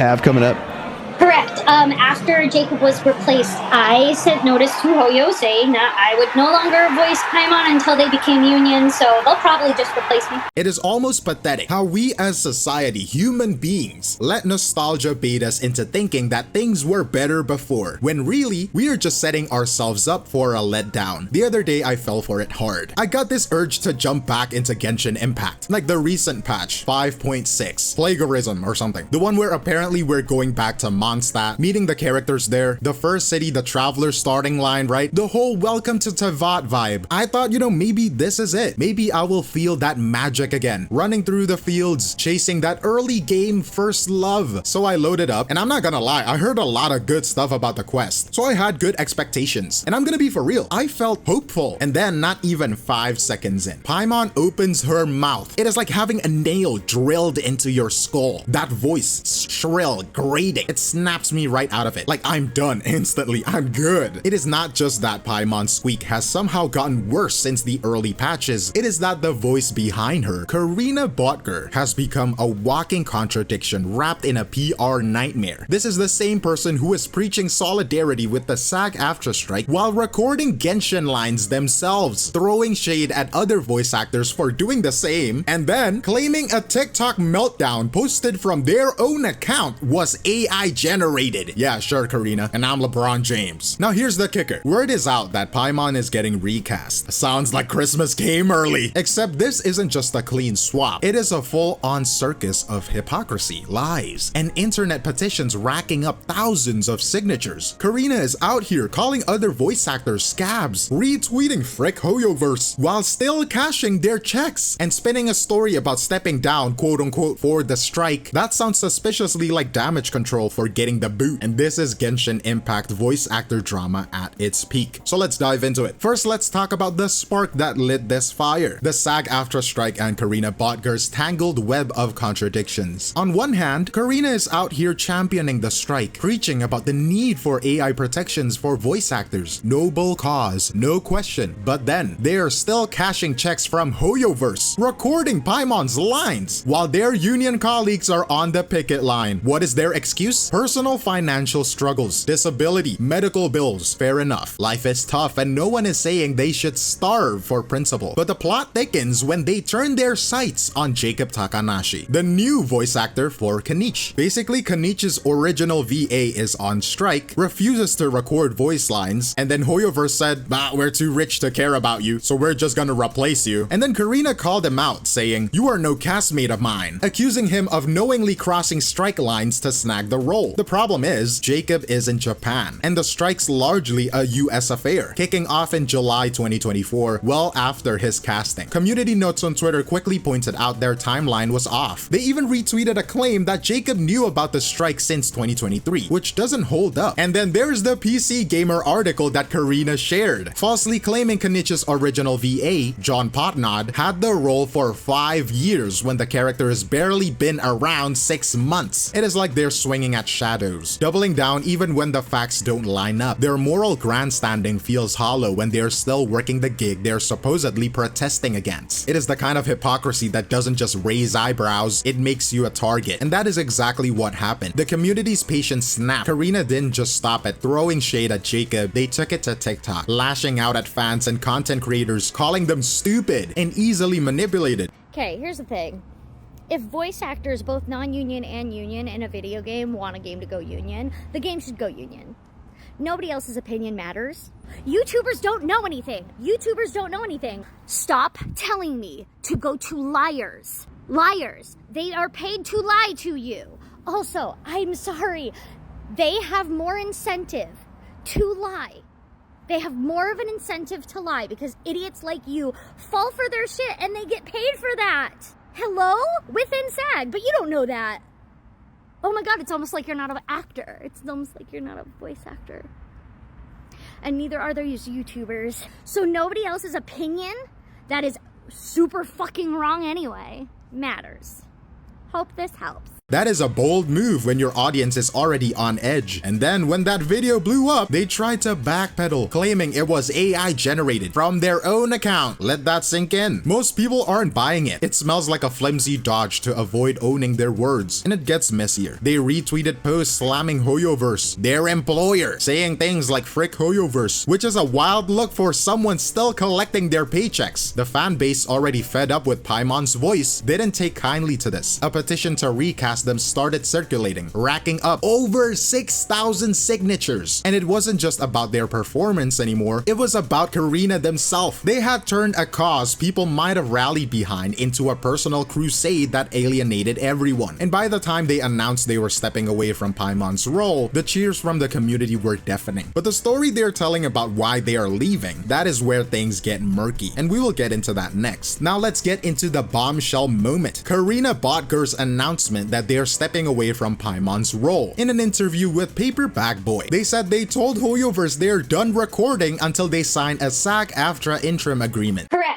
have coming up? Correct. After Jacob was replaced, I sent notice to Hoyo saying that I would no longer voice Paimon until they became union, so they'll probably just replace me. It is almost pathetic how we as society, human beings, let nostalgia bait us into thinking that things were better before, when really, we are just setting ourselves up for a letdown. The other day, I fell for it hard. I got this urge to jump back into Genshin Impact, like the recent patch, 5.6, Plagiarism or something. The one where apparently we're going back to Mondstadt, meeting the characters there, the first city, the traveler starting line, right? The whole welcome to Teyvat vibe. I thought, maybe this is it. Maybe I will feel that magic again, running through the fields, chasing that early game first love. So I loaded up, and I'm not gonna lie, I heard a lot of good stuff about the quest. So I had good expectations. And I'm gonna be for real, I felt hopeful. And then not even 5 seconds in, Paimon opens her mouth. It is like having a nail drilled into your skull. That voice, shrill, grating, it snaps me right out of it. Like I'm done instantly, I'm good. It is not just that Paimon's squeak has somehow gotten worse since the early patches. It is that the voice behind her, Corina Boettger, has become a walking contradiction wrapped in a PR nightmare. This is the same person who is preaching solidarity with the SAG-AFTRA strike while recording Genshin lines themselves, throwing shade at other voice actors for doing the same, and then claiming a TikTok meltdown posted from their own account was AI generated. Yeah, sure, Corina, and I'm LeBron James. Now here's the kicker. Word is out that Paimon is getting recast. Sounds like Christmas came early. Except this isn't just a clean swap. It is a full-on circus of hypocrisy, lies, and internet petitions racking up thousands of signatures. Corina is out here calling other voice actors scabs, retweeting frick Hoyoverse, while still cashing their checks, and spinning a story about stepping down, quote-unquote, for the strike. That sounds suspiciously like damage control for getting the boot. And this is Genshin Impact voice actor drama at its peak. So let's dive into it. First, let's talk about the spark that lit this fire. The SAG-AFTRA strike and Corina Boettger's tangled web of contradictions. On one hand, Corina is out here championing the strike, preaching about the need for AI protections for voice actors. Noble cause, no question. But then, they are still cashing checks from Hoyoverse, recording Paimon's lines, while their union colleagues are on the picket line. What is their excuse? Personal financial struggles, disability, medical bills. Fair enough. Life is tough and no one is saying they should starve for principle. But the plot thickens when they turn their sights on Jacob Takanashi, the new voice actor for 𝗖cie. Basically, 𝗖nicie's original VA is on strike, refuses to record voice lines, and then Hoyoverse said, "Bah, we're too rich to care about you, so we're just gonna replace you." And then Corina called him out, saying, "You are no castmate of mine," accusing him of knowingly crossing strike lines to snag the role. The problem is, Jacob is in Japan, and the strike's largely a US affair, kicking off in July 2024, well after his casting. Community notes on Twitter quickly pointed out their timeline was off. They even retweeted a claim that Jacob knew about the strike since 2023, which doesn't hold up. And then there's the PC Gamer article that Corina shared, falsely claiming 𝗖nicie's original VA, John Potnod, had the role for 5 years when the character has barely been around 6 months. It is like they're swinging at shadows, doubling down even when the facts don't line up. Their moral grandstanding feels hollow when they're still working the gig they're supposedly protesting against. It is the kind of hypocrisy that doesn't just raise eyebrows, it makes you a target. And that is exactly what happened. The community's patience snapped. Corina didn't just stop at throwing shade at Jacob, they took it to TikTok, lashing out at fans and content creators, calling them stupid and easily manipulated. Okay, here's the thing. If voice actors, both non-union and union, in a video game want a game to go union, the game should go union. Nobody else's opinion matters. YouTubers don't know anything. YouTubers don't know anything. Stop telling me to go to liars. Liars. They are paid to lie to you. Also, I'm sorry. They have more incentive to lie. They have more of an incentive to lie because idiots like you fall for their shit and they get paid for that. Hello? Within SAG, but you don't know that. Oh my god, it's almost like you're not an actor. It's almost like you're not a voice actor. And neither are these YouTubers. So nobody else's opinion that is super fucking wrong anyway matters. Hope this helps. That is a bold move when your audience is already on edge. And then when that video blew up, they tried to backpedal, claiming it was AI generated from their own account. Let that sink in. Most people aren't buying it. It smells like a flimsy dodge to avoid owning their words. And it gets messier. They retweeted posts slamming Hoyoverse, their employer, saying things like frick Hoyoverse, which is a wild look for someone still collecting their paychecks. The fan base, already fed up with Paimon's voice, didn't take kindly to this. A petition to recast them started circulating, racking up over 6,000 signatures. And it wasn't just about their performance anymore, it was about Corina themselves. They had turned a cause people might have rallied behind into a personal crusade that alienated everyone. And by the time they announced they were stepping away from Paimon's role, the cheers from the community were deafening. But the story they're telling about why they are leaving, that is where things get murky, and we will get into that next. Now let's get into the bombshell moment. Corina Boettger's announcement that they're stepping away from Paimon's role. In an interview with PaperBagBoy, they said they told Hoyoverse they're done recording until they sign a SAG-AFTRA interim agreement. Correct.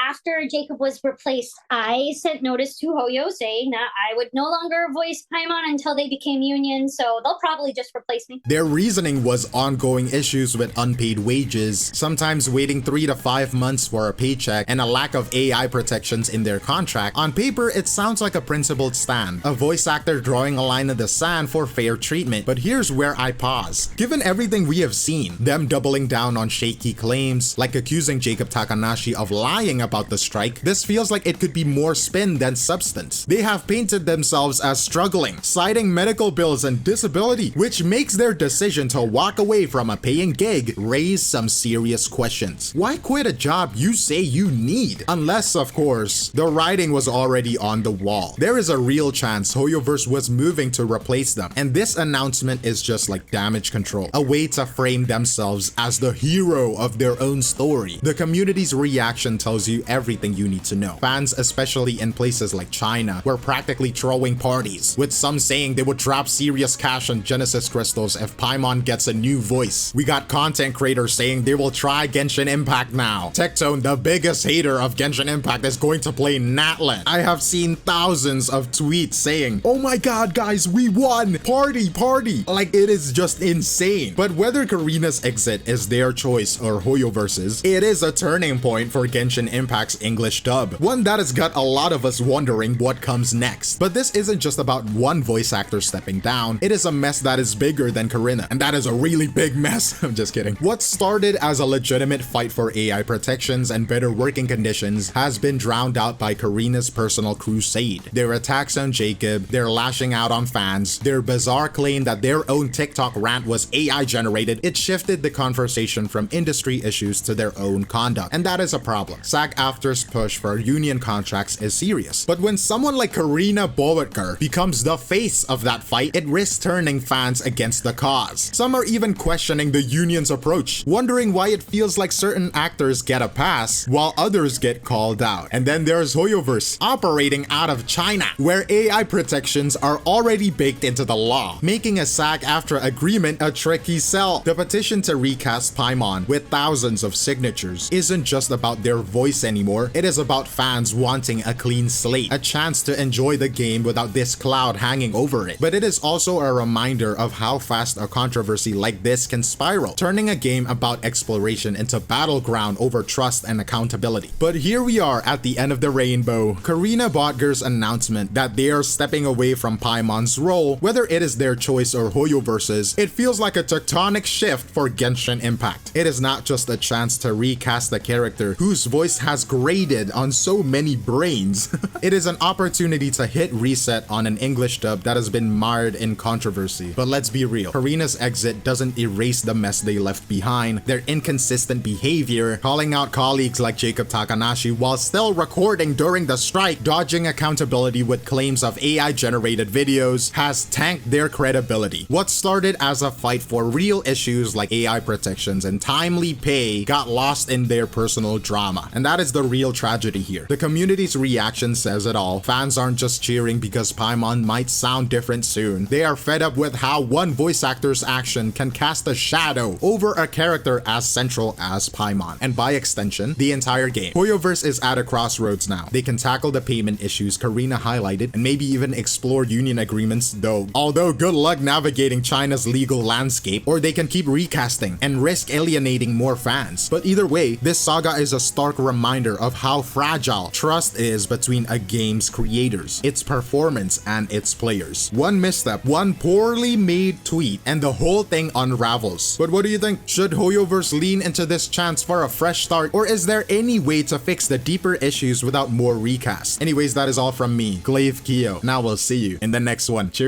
After Jacob was replaced, I sent notice to Hoyo saying that I would no longer voice Paimon until they became union, so they'll probably just replace me. Their reasoning was ongoing issues with unpaid wages, sometimes waiting 3 to 5 months for a paycheck, and a lack of AI protections in their contract. On paper, it sounds like a principled stand, a voice actor drawing a line in the sand for fair treatment. But here's where I pause. Given everything we have seen, them doubling down on shaky claims, like accusing Jacob Takanashi of lying about the strike, this feels like it could be more spin than substance. They have painted themselves as struggling, citing medical bills and disability, which makes their decision to walk away from a paying gig raise some serious questions. Why quit a job you say you need? Unless, of course, the writing was already on the wall. There is a real chance Hoyoverse was moving to replace them, and this announcement is just like damage control, a way to frame themselves as the hero of their own story. The community's reaction tells you everything you need to know. Fans, especially in places like China, were practically throwing parties, with some saying they would drop serious cash on Genesis crystals if Paimon gets a new voice. We got content creators saying they will try Genshin Impact now. Tectone, the biggest hater of Genshin Impact, is going to play Natlan. I have seen thousands of tweets saying, "Oh my god guys, we won! Party, party!" Like, it is just insane. But whether Corina's exit is their choice or Hoyoverse's, it is a turning point for Genshin Impact's English dub, one that has got a lot of us wondering what comes next. But this isn't just about one voice actor stepping down, it is a mess that is bigger than Corina, and that is a really big mess. I'm just kidding. What started as a legitimate fight for AI protections and better working conditions has been drowned out by Corina's personal crusade. Their attacks on Jacob, their lashing out on fans, their bizarre claim that their own TikTok rant was AI generated, it shifted the conversation from industry issues to their own conduct, and that is a problem. SAG-AFTRA's push for union contracts is serious, but when someone like Corina Boettger becomes the face of that fight, it risks turning fans against the cause. Some are even questioning the union's approach, wondering why it feels like certain actors get a pass while others get called out. And then there's Hoyoverse, operating out of China, where AI protections are already baked into the law, making a SAG-AFTRA agreement a tricky sell. The petition to recast Paimon, with thousands of signatures, isn't just about their voice anymore, it is about fans wanting a clean slate, a chance to enjoy the game without this cloud hanging over it. But it is also a reminder of how fast a controversy like this can spiral, turning a game about exploration into battleground over trust and accountability. But here we are at the end of the rainbow. Corina Boettger's announcement that they are stepping away from Paimon's role, whether it is their choice or Hoyoverse's, it feels like a tectonic shift for Genshin Impact. It is not just a chance to recast the character whose voice has grated on so many brains. It is an opportunity to hit reset on an English dub that has been mired in controversy. But let's be real, Corina's exit doesn't erase the mess they left behind. Their inconsistent behavior, calling out colleagues like Jacob Takanashi while still recording during the strike, dodging accountability with claims of AI generated videos, has tanked their credibility. What started as a fight for real issues like AI protections and timely pay got lost in their personal drama, and that is the real tragedy here. The community's reaction says it all. Fans aren't just cheering because Paimon might sound different soon. They are fed up with how one voice actor's action can cast a shadow over a character as central as Paimon, and by extension, the entire game. Hoyoverse is at a crossroads now. They can tackle the payment issues Corina highlighted and maybe even even explore union agreements though. Although good luck navigating China's legal landscape, or they can keep recasting and risk alienating more fans. But either way, this saga is a stark reminder of how fragile trust is between a game's creators, its performance, and its players. One misstep, one poorly made tweet, and the whole thing unravels. But what do you think? Should Hoyoverse lean into this chance for a fresh start, or is there any way to fix the deeper issues without more recasts? Anyways, that is all from me, Glaivekiyo. Now we'll see you in the next one. Cheers.